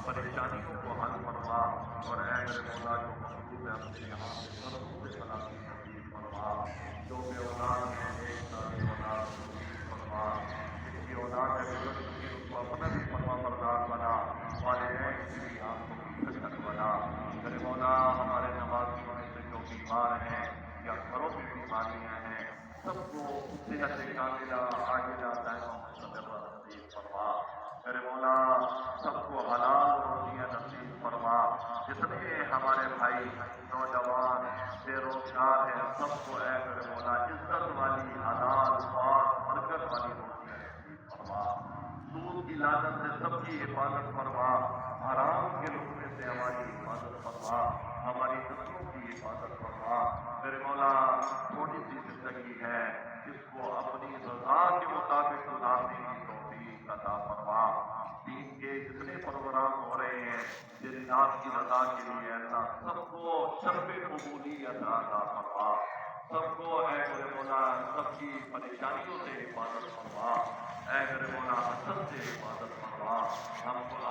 پریشانیوں کو حل فرما، اور اے میرے مولا جو مخلوق ہے اپنے یہاں سے سب سے خلاصی نصیب فرما، جو بے اولاد ہیں ایک ساتھ اولاد نصیب فرما، جن کی اولاد ہے گزر چکی ان کو اپنا بھی فرما بردار بنا، والدین کی بھی آنکھوں کی ٹھنڈک بنا۔ میرے مولا ہمارے نوازوں میں سے جو بیمار ہیں یا گھروں میں بیماریاں ہیں سب کو صحت کاملہ عاجلہ دائمہ مستقرہ نصیب فرما۔ میرے مولا سب کو حلال روزیاں نصیب فرما، جتنے ہمارے بھائی نوجوان بے روزگار ہیں سب کو اے میرے مولا عزت والی حلال پاک برکت والی روزیاں نصیب فرما، سود کی لعنت سے سب کی حفاظت فرما، حرام کے لقمے سے ہماری حفاظت فرما، ہماری نسلوں کی حفاظت فرما۔ میرے مولا تھوڑی سی زندگی ہے، اس کو اپنی رضا کے مطابق گزارنے کی توفیق عطا فرما۔ دین کے جتنے پروگرام ہو رہے ہیں تیری ذات کی رضا کے لیے اللہ سب کو شرف قبولیت عطا فرما، سب کو اے میرے مولا سب کی پریشانیوں سے حفاظت فرما، اے میرے مولا حسد سے حفاظت فرما، ہم کو